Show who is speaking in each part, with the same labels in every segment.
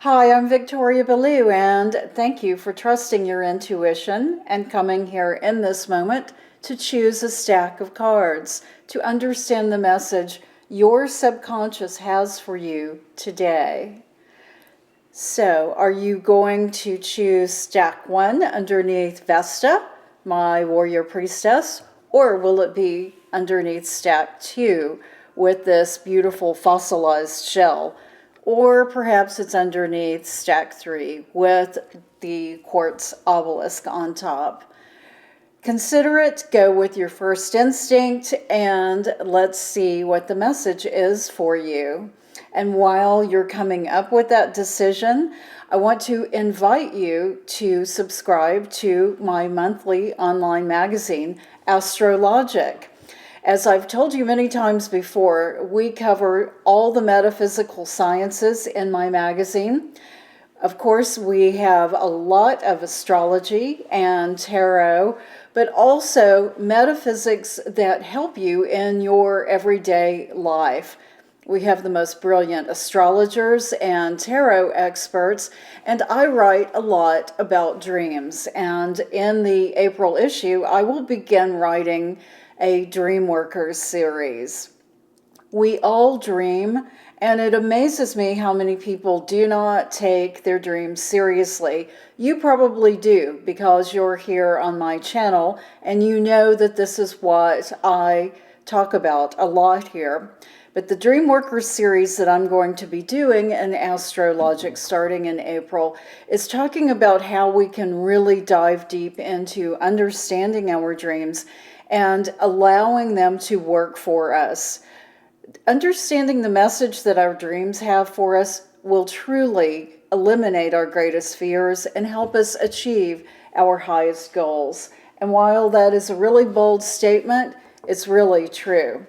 Speaker 1: Hi, I'm Victoria Ballou, and thank you for trusting your intuition and coming here in this moment to choose a stack of cards to understand the message your subconscious has for you today. So, are you going to choose stack 1 underneath Vesta, my warrior priestess, or will it be underneath stack 2 with this beautiful fossilized shell? Or perhaps it's underneath stack 3 with the quartz obelisk on top. Consider it, go with your first instinct, and let's see what the message is for you. And while you're coming up with that decision, I want to invite you to subscribe to my monthly online magazine, Astrologic. As I've told you many times before, we cover all the metaphysical sciences in my magazine. Of course, we have a lot of astrology and tarot, but also metaphysics that help you in your everyday life. We have the most brilliant astrologers and tarot experts, and I write a lot about dreams. And in the April issue, I will begin writing a Dream Workers series. We all dream, and it amazes me how many people do not take their dreams seriously. You probably do because you're here on my channel and you know that this is what I talk about a lot here. But the Dream Workers series that I'm going to be doing in Astrologic starting in April is talking about how we can really dive deep into understanding our dreams and allowing them to work for us. Understanding the message that our dreams have for us will truly eliminate our greatest fears and help us achieve our highest goals. And while that is a really bold statement, it's really true.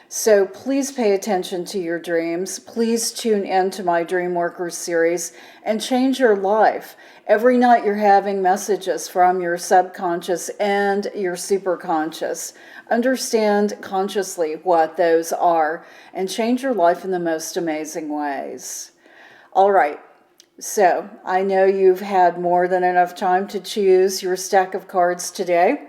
Speaker 1: So please pay attention to your dreams. Please tune into my Dream Workers series and change your life. Every night you're having messages from your subconscious and your superconscious. Understand consciously what those are and change your life in the most amazing ways. All right. So I know you've had more than enough time to choose your stack of cards today.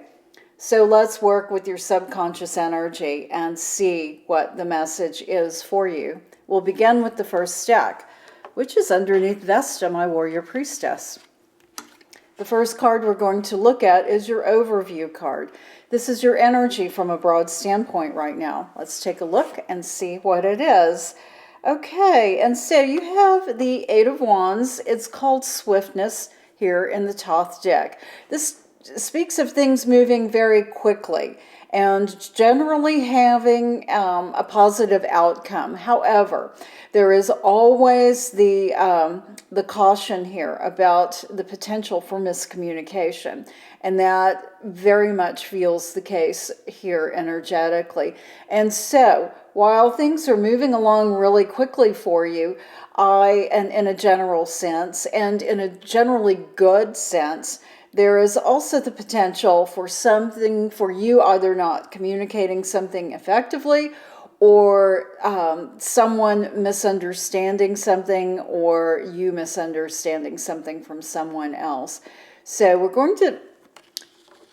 Speaker 1: So let's work with your subconscious energy and see what the message is for you. We'll begin with the first stack, which is underneath Vesta, my warrior priestess. The first card we're going to look at is your overview card. This is your energy from a broad standpoint right now. Let's take a look and see what it is. Okay, and so you have the Eight of Wands. It's called Swiftness here in the Thoth deck. This speaks of things moving very quickly and generally having a positive outcome. However, there is always the caution here about the potential for miscommunication, and that very much feels the case here energetically. And so, while things are moving along really quickly for you, and in a general sense, and in a generally good sense, there is also the potential for something for you either not communicating something effectively or someone misunderstanding something or you misunderstanding something from someone else. So we're going to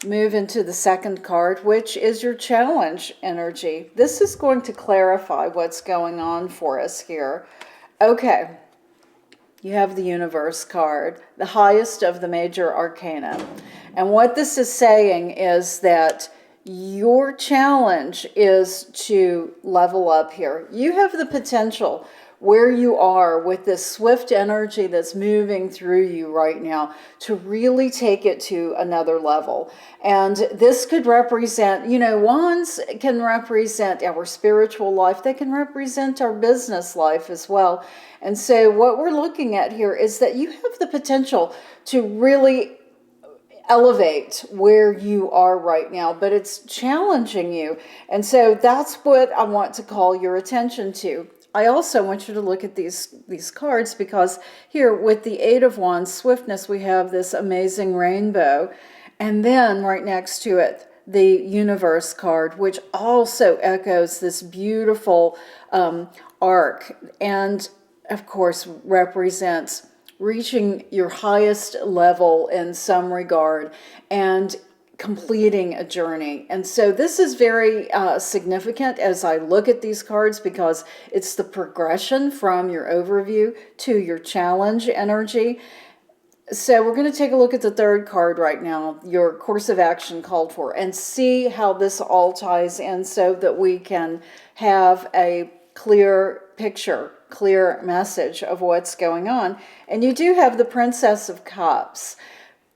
Speaker 1: move into the second card, which is your challenge energy. This is going to clarify what's going on for us here. Okay. You have the Universe card, the highest of the major arcana. And what this is saying is that your challenge is to level up here. You have the potential where you are with this swift energy that's moving through you right now to really take it to another level. And this could represent, wands can represent our spiritual life. They can represent our business life as well. And so what we're looking at here is that you have the potential to really elevate where you are right now, but it's challenging you. And so that's what I want to call your attention to. I also want you to look at these cards because here with the Eight of Wands, Swiftness, we have this amazing rainbow. And then right next to it, the Universe card, which also echoes this beautiful arc and, of course, represents reaching your highest level in some regard, and completing a journey. And so this is very significant as I look at these cards, because it's the progression from your overview to your challenge energy. So we're going to take a look at the third card right now, your course of action called for, and see how this all ties in so that we can have a clear picture, clear message of what's going on. And you do have the Princess of Cups.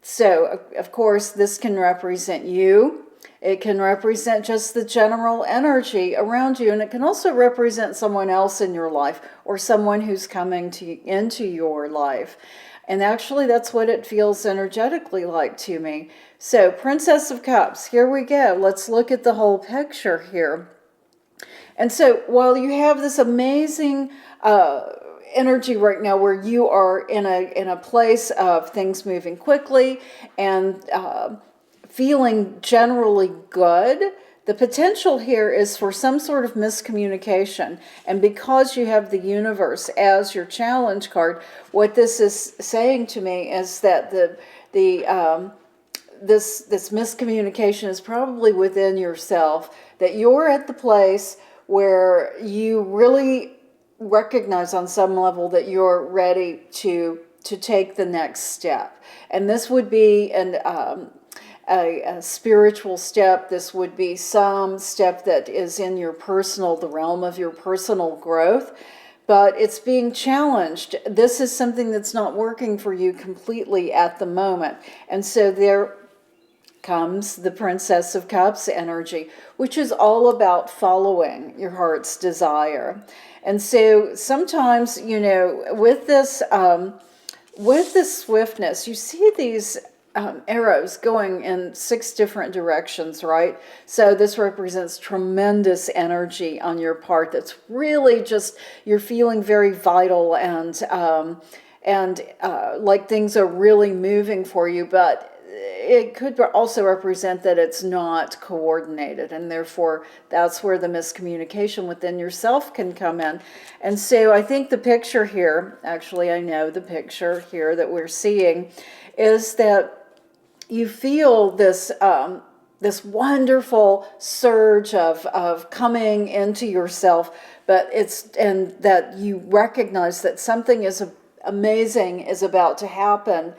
Speaker 1: So, of course, this can represent you. It can represent just the general energy around you, and it can also represent someone else in your life or someone who's coming into your life. And actually, that's what it feels energetically like to me. So, Princess of Cups, here we go. Let's look at the whole picture here. And so, while you have this amazing energy right now where you are in a place of things moving quickly and feeling generally good, the potential here is for some sort of miscommunication. And because you have the universe as your challenge card, what this is saying to me is that this miscommunication is probably within yourself, that you're at the place where you really recognize on some level that you're ready to take the next step. And this would be a spiritual step. This would be some step that is in your the realm of your personal growth, but it's being challenged. This is something that's not working for you completely at the moment. And so there comes the Princess of Cups energy, which is all about following your heart's desire. And so sometimes, with this swiftness, you see these arrows going in 6 different directions, right? So this represents tremendous energy on your part. That's really just, you're feeling very vital and like things are really moving for you, but it could also represent that it's not coordinated, and therefore that's where the miscommunication within yourself can come in. And so I think the picture here, actually I know the picture here that we're seeing, is that you feel this this wonderful surge of coming into yourself, and that you recognize that something amazing is about to happen,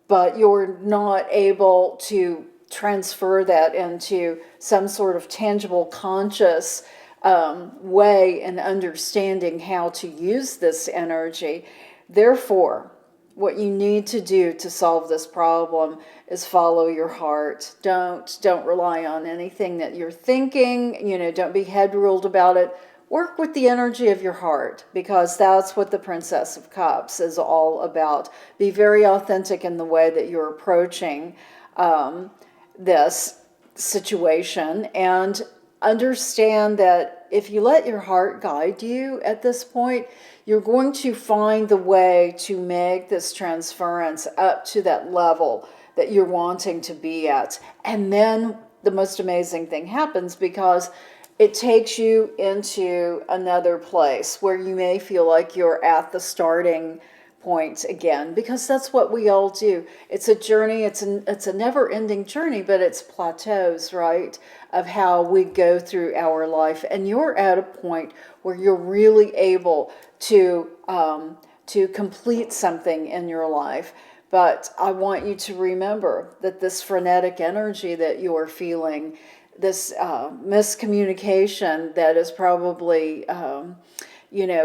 Speaker 1: but you're not able to transfer that into some sort of tangible, conscious way in understanding how to use this energy. Therefore, what you need to do to solve this problem is follow your heart. Don't rely on anything that you're thinking. Don't be head ruled about it. Work with the energy of your heart, because that's what the Princess of Cups is all about. Be very authentic in the way that you're approaching this situation, and understand that if you let your heart guide you at this point, you're going to find the way to make this transference up to that level that you're wanting to be at. And then the most amazing thing happens, because it takes you into another place where you may feel like you're at the starting point again, because that's what we all do. It's a journey. It's a never-ending journey, but it's plateaus, right, of how we go through our life. And you're at a point where you're really able to complete something in your life. But I want you to remember that this frenetic energy that you're feeling, this miscommunication that is probably,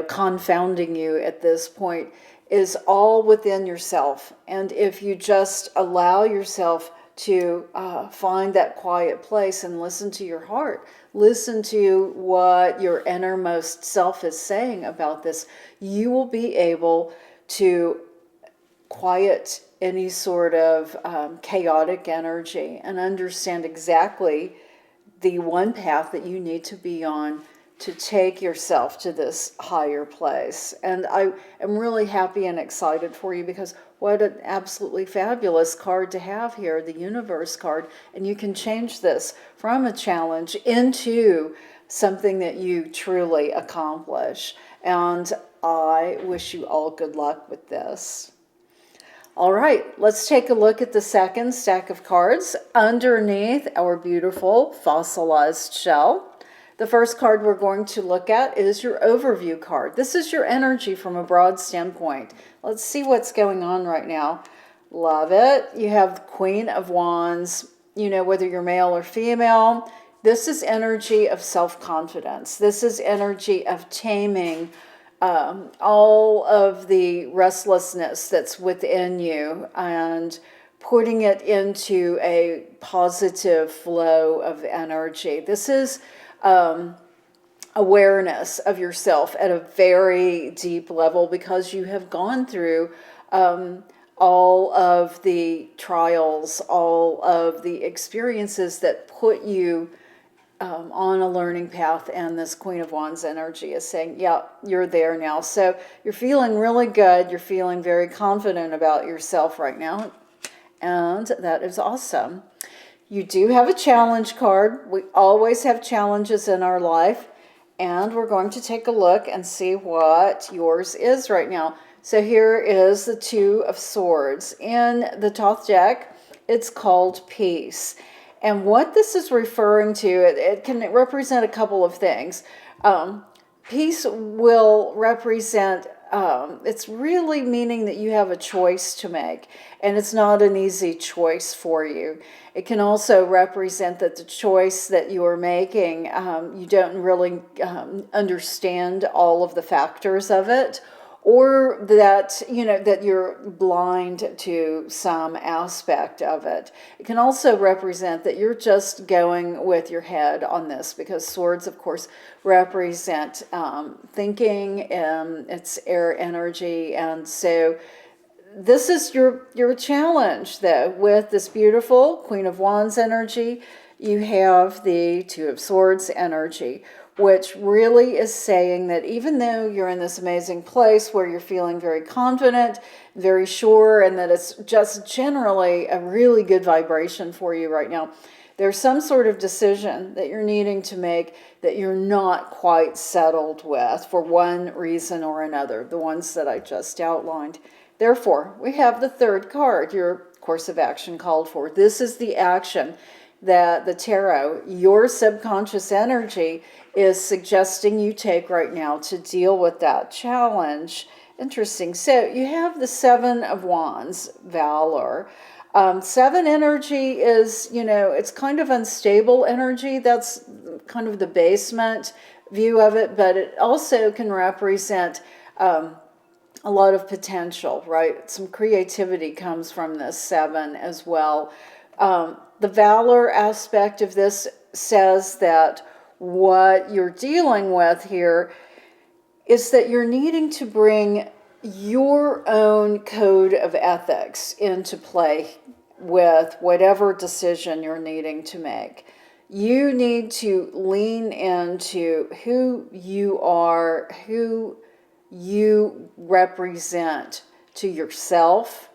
Speaker 1: confounding you at this point, is all within yourself. And if you just allow yourself to find that quiet place and listen to your heart, listen to what your innermost self is saying about this, you will be able to quiet any sort of chaotic energy and understand exactly the one path that you need to be on to take yourself to this higher place. And I am really happy and excited for you, because what an absolutely fabulous card to have here, the Universe card. And you can change this from a challenge into something that you truly accomplish. And I wish you all good luck with this. All right, let's take a look at the second stack of cards underneath our beautiful fossilized shell. The first card we're going to look at is your overview card. This is your energy from a broad standpoint. Let's see what's going on right now. Love it. You have the Queen of Wands, whether you're male or female. This is energy of self-confidence. This is energy of taming all of the restlessness that's within you and putting it into a positive flow of energy. This is awareness of yourself at a very deep level because you have gone through all of the trials, all of the experiences that put you on a learning path, and this Queen of Wands energy is saying, yeah, you're there now. So you're feeling really good. You're feeling very confident about yourself right now, and that is awesome. You do have a challenge card. We always have challenges in our life, and we're going to take a look and see what yours is right now. So here is the Two of Swords. In the Thoth deck, it's called Peace. And what this is referring to, it can represent a couple of things. Peace will represent, it's really meaning that you have a choice to make, and it's not an easy choice for you. It can also represent that the choice that you are making, you don't really understand all of the factors of it, or that, that you're blind to some aspect of it. It can also represent that you're just going with your head on this, because swords, of course, represent thinking, and it's air energy. And so this is your challenge, though, with this beautiful Queen of Wands energy. You have the Two of Swords energy, which really is saying that even though you're in this amazing place where you're feeling very confident, very sure, and that it's just generally a really good vibration for you right now, there's some sort of decision that you're needing to make that you're not quite settled with for one reason or another, the ones that I just outlined. Therefore, we have the third card, your course of action called for. This is the action that the tarot, your subconscious energy, is suggesting you take right now to deal with that challenge. Interesting. So you have the Seven of Wands, Valor. Seven energy is, it's kind of unstable energy. That's kind of the basement view of it, but it also can represent a lot of potential, right? Some creativity comes from this seven as well. The valor aspect of this says that what you're dealing with here is that you're needing to bring your own code of ethics into play with whatever decision you're needing to make. You need to lean into who you are, who you represent to yourself,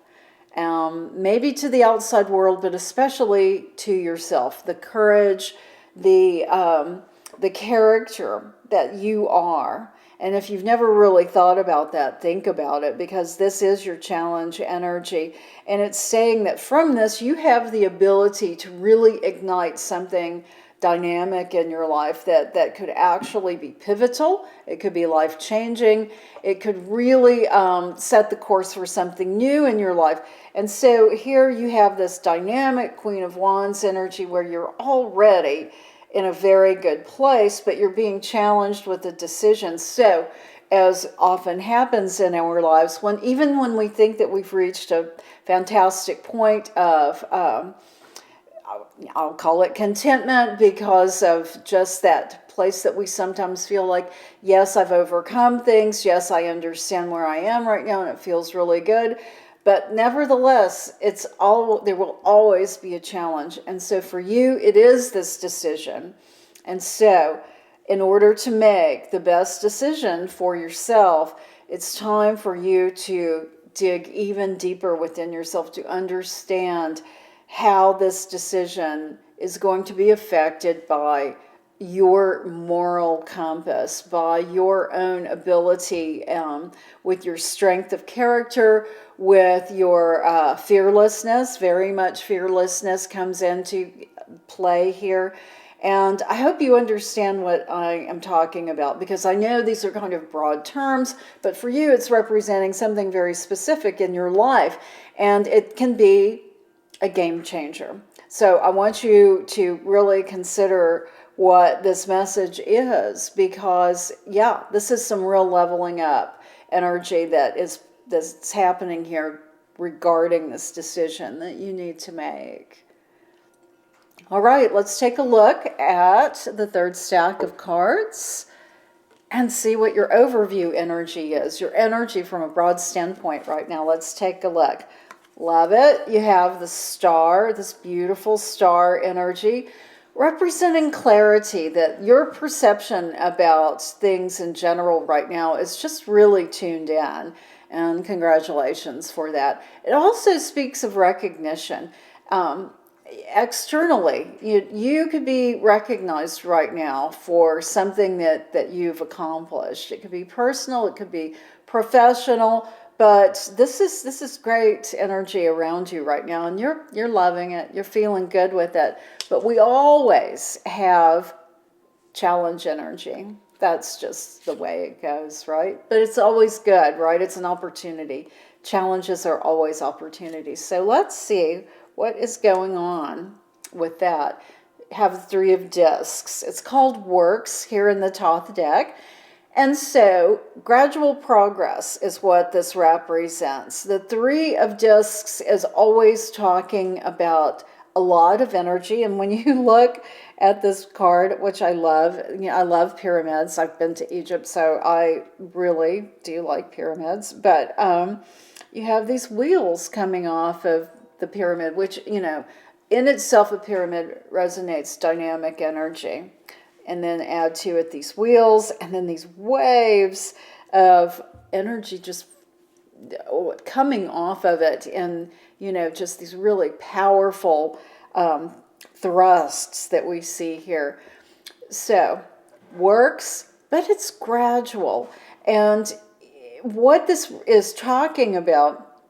Speaker 1: maybe to the outside world, but especially to yourself. The courage, the character that you are. And if you've never really thought about that, think about it, because this is your challenge energy. And it's saying that from this, you have the ability to really ignite something dynamic in your life that could actually be pivotal. It could be life-changing. It could really set the course for something new in your life. And so here you have this dynamic Queen of Wands energy where you're already in a very good place, but you're being challenged with a decision. So, as often happens in our lives, even when we think that we've reached a fantastic point of, I'll call it contentment, because of just that place that we sometimes feel like, yes, I've overcome things, yes, I understand where I am right now, and it feels really good. But nevertheless, there will always be a challenge. And so for you, it is this decision. And so in order to make the best decision for yourself, it's time for you to dig even deeper within yourself to understand how this decision is going to be affected by your moral compass, by your own ability, with your strength of character, with your fearlessness. Very much fearlessness comes into play here. And I hope you understand what I am talking about, because I know these are kind of broad terms, but for you it's representing something very specific in your life, and it can be a game changer. So I want you to really consider what this message is, because yeah, this is some real leveling up energy that's happening here regarding this decision that you need to make. All right, let's take a look at the third stack of cards and see what your overview energy is, your energy from a broad standpoint right now. Let's take a look. Love it. You have the star, this beautiful star energy, representing clarity, that your perception about things in general right now is just really tuned in. And congratulations for that. It also speaks of recognition. Externally, you could be recognized right now for something that you've accomplished. It could be personal, it could be professional, but this is great energy around you right now, and you're loving it, you're feeling good with it. But we always have challenge energy. That's just the way it goes, right? But it's always good, right? It's an opportunity. Challenges are always opportunities. So let's see what is going on with that. Have the Three of Discs. It's called Works here in the Thoth deck. And so gradual progress is what this represents. The Three of Discs is always talking about a lot of energy. And when you look at this card, which I love, I love pyramids. I've been to Egypt, so I really do like pyramids. But you have these wheels coming off of the pyramid, which, in itself, a pyramid resonates dynamic energy. And then add to it these wheels, and then these waves of energy just coming off of it, and just these really powerful thrusts that we see here. So works, but it's gradual. And what this is talking about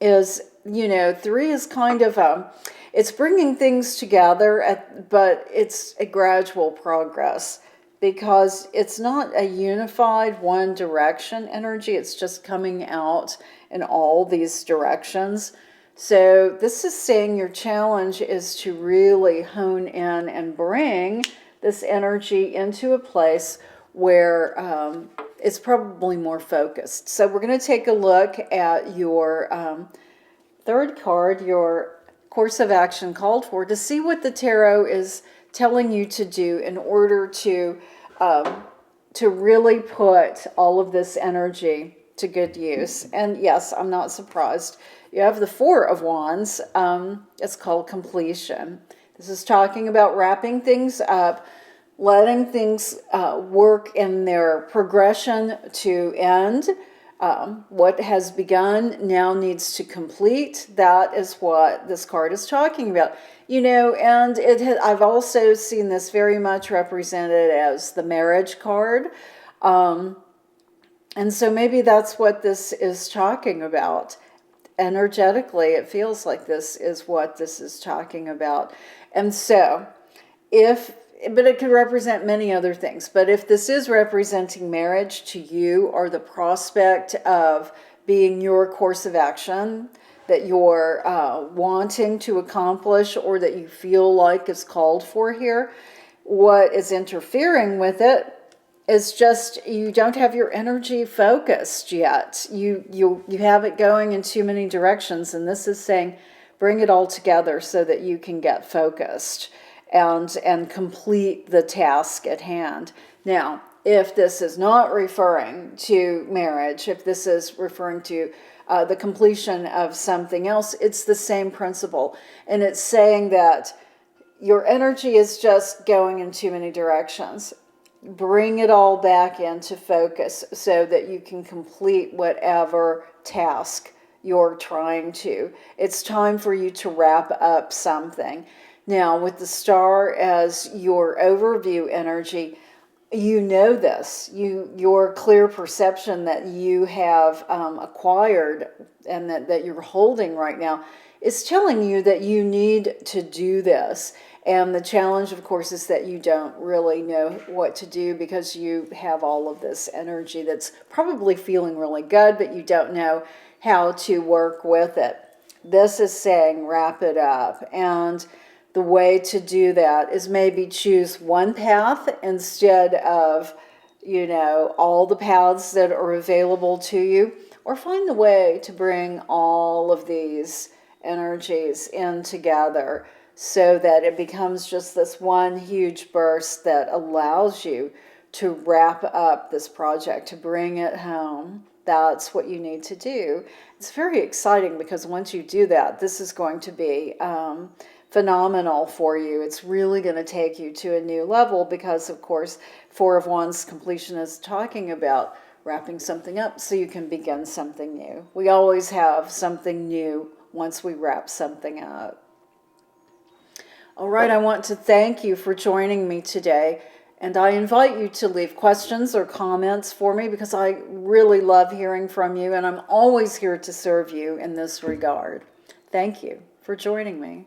Speaker 1: is, three is kind of it's bringing things together, but it's a gradual progress, because it's not a unified one direction energy. It's just coming out in all these directions. So this is saying your challenge is to really hone in and bring this energy into a place where it's probably more focused. So we're going to take a look at your third card, your course of action called for, to see what the tarot is telling you to do in order to really put all of this energy to good use. And yes, I'm not surprised. You have the Four of Wands. It's called completion. This is talking about wrapping things up, letting things work in their progression to end. What has begun now needs to complete. That is what this card is talking about. And I've also seen this very much represented as the marriage card. And so maybe that's what this is talking about. Energetically, it feels like this is what this is talking about. And so, but it could represent many other things. But if this is representing marriage to you, or the prospect of being your course of action that you're wanting to accomplish, or that you feel like is called for here, what is interfering with it is just you don't have your energy focused yet. You have it going in too many directions, and this is saying bring it all together so that you can get focused and complete the task at hand. Now, if this is not referring to marriage, if this is referring to the completion of something else, it's the same principle. And it's saying that your energy is just going in too many directions. Bring it all back into focus so that you can complete whatever task you're trying to. It's time for you to wrap up something. Now, with the star as your overview energy, you know this. Your clear perception that you have acquired and that you're holding right now is telling you that you need to do this. And the challenge, of course, is that you don't really know what to do because you have all of this energy that's probably feeling really good, but you don't know how to work with it. This is saying wrap it up. And the way to do that is maybe choose one path instead of, all the paths that are available to you, or find the way to bring all of these energies in together so that it becomes just this one huge burst that allows you to wrap up this project, to bring it home. That's what you need to do. It's very exciting because once you do that, this is going to be phenomenal for you. It's really going to take you to a new level because, of course, Four of Wands completion is talking about wrapping something up so you can begin something new. We always have something new once we wrap something up. All right, I want to thank you for joining me today, and I invite you to leave questions or comments for me because I really love hearing from you, and I'm always here to serve you in this regard. Thank you for joining me.